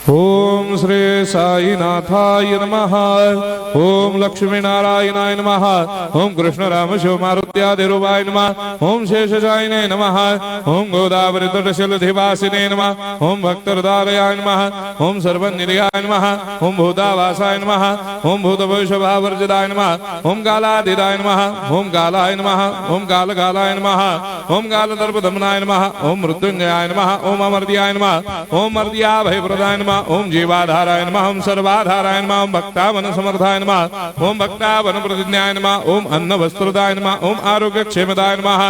ओम श्री साईनाथाय नमः। ओम लक्ष्मी नारायणाय नमः। ओम कृष्ण राम शिव मारुत्यादिरूपाय नमः। ओम शेषशायिने नमः। ओम गोदावरी तटशैलधिवासिने नमः। ओम भक्तहृदयाय नमः। ओम सर्वनिलयाय नमः। ओम भूतावासाय नमः। ओम भूतभविष्यभावर्जिताय नमः। ओम कालातीताय नमः। ओम कालाय नमः। ओम कालकालाय नमः। ओम कालदर्पदमनाय नमः। ओम मृत्युंजयाय नमः। ओम अमर्त्याय नमः। ओम मर्त्याभयप्रदाय नमः। ओम जीवाधाराय नमः। ओम सर्वाधाराय नमः। ओम भक्तावन समर्थाय नमः। ओम भक्तावन प्रतिज्ञाय नमः। ओम अन्न वस्त्रदाय नमः। ओम आरोग्य क्षेमदाय नमः।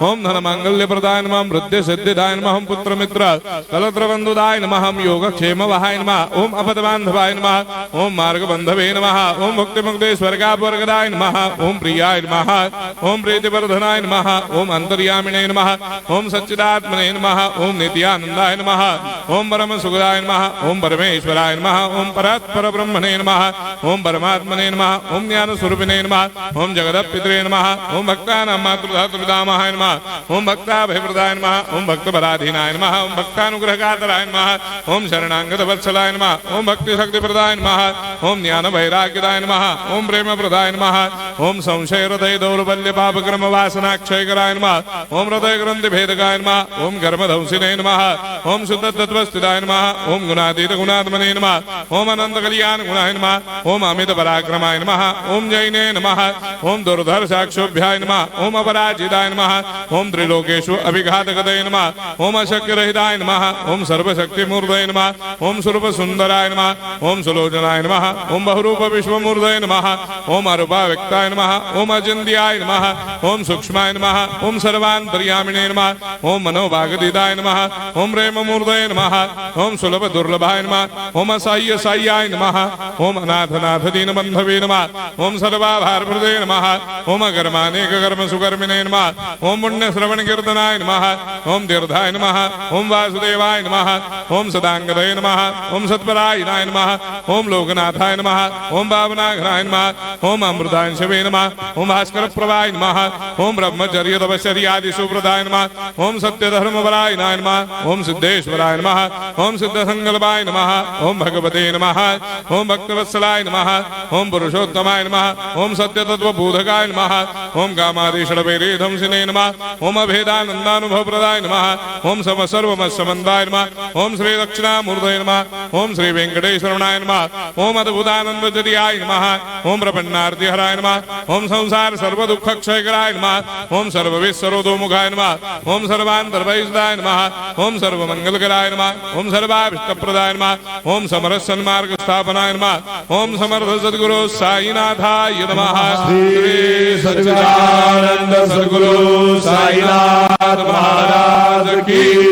ओम धन मांगल्य प्रदाय नमः। वृद्धि सिद्धिदाय नमः। ओम पुत्र मित्र कलत्र बंधुदाय नमः। ओम योग क्षेम वहाय नमः। ओम अपद बांधवाय नमः। ओम मार्ग बंधवे नमः। ओम भक्ति मुक्ति स्वर्गापवर्गदाय नमः। ओम प्रियाय नमः। ओम प्रीतिवर्धनाय नमः। ओम अंतर्यामिने नमः। ओम सच्चिदात्मने नमः। ओम नित्यानंदाय नमः। ओम परम सुखदाय नमः। ओम परमेश्वराय नमः। ओम परात्पर ब्रह्मणे नमः। ओम परमात्मने नमः। ओम ज्ञान स्वरूपिणे नमः। ओम जगदपितरे नमः। ओम भक्तानां मातृधातृपितामहाय नमः। ओम भक्ताभयप्रदाय नमः। ओम भक्तपराधीनाय नमः। ओम भक्तानुग्रहकातराय नमः। ओम शरणागत वत्सलाय नमः। ओम भक्ति शक्ति प्रदाय नमः। ओम ज्ञान वैराग्यदाय नमः। ओम प्रेम प्रदाय नमः। ओम संशय हृदय दौर्बल्य पाप कर्म वासना क्षय कराय नमः। ओम हृदय ग्रंथि भेदकाय नमः। ओम कर्मधंसिने नमः। ओम शुद्ध तत्वस्थिताय नमः। ओम गुणातीत गुणात्मने नमः। ओम अनंत कल्याण गुणाय नमः। ओम अमित पराक्रमाय नमः। ओम जैने नमः। ओम दुर्धर साक्षोभ्याय नमः। ओम अपराजिताय नमः। ओम त्रिलोकेषु अभिघातगतये नमः। ओम अशक्य रहिताय नमः। ओम सर्वशक्ति मूर्धये नमः। ओम स्वरूप सुंदराय नमः। ओम सुलोचनाय नमः। ओम बहुरूप विश्वमूर्धये नमः। ओम अरूपाव्यक्ताय नमः। ओम अचिन्त्याय नमः। ओम सूक्ष्माय नमः। ओम सर्वान्तर्यामिने नमः। ओम मनोभागतीताय नमः। ओम प्रेम मूर्धये नमः। ओम सुलभ दुर्लभाय नमः। ओम असह्य साह्याय नमः। ओम अनाथनाथ दीनबंधवे नमः। ओम सर्वाभारप्रदे नमः। ओम अकर्मानेक कर्म सुकर्मिणे नमः। ओम पुण्य श्रवण कीर्तनाय नमः। ओम तीर्थाय नमः। ओम वासुदेवाय नमः। ओम सदांगदये नमः। ओम सत्परायणाय नमः। ओम लोकनाथाय नमः। ओम भावनाघनाय नमः। ओम अमृतांशवे नमः। ओम भास्कर प्रभाय नमः। ओम ब्रह्मचर्य तपश्चर्यादि सुप्रदाय नमः। ओम सत्यधर्मपरायणाय नमः। ओम सिद्धेश्वराय नमः। ओम सिद्ध संकल्पाय नमः। ओम भगवते नमः। ओम भक्तवत्सलाय नमः। ओम पुरुषोत्तमाय नमः। ओम सत्य तत्वबोधकाय नमः। ओम कामादिषडवैरेधंसिने नमः। ओम अभेदानंदानुभव प्रदाय नमः। ओम समसर्वमस्समन्दाय नमः। ओम श्री दक्षिणामूर्धये नमः। ओम श्री वेंकटेश्वरनाय नमः। ओम अद्भुतानंदजटियाय नमः। ओम प्रपन्नार्तिहराय नमः। ओम संसार सर्व दुख क्षयकराय नमः। ओम सर्वविश्वरोधोमुखाय नमः। ओम सर्वान्तर्वैसदाय नमः। ओम सर्वमंगलकराय नमः। ओम सर्वाभिष्टप्रदाय नमः। ओम समरस सन्मार्ग स्थापनाय नमः। ओम समर्थ सद्गुरु साईनाथाय नमः। श्री सच्चिदानंद सद्गुरु साईनाथ महाराज की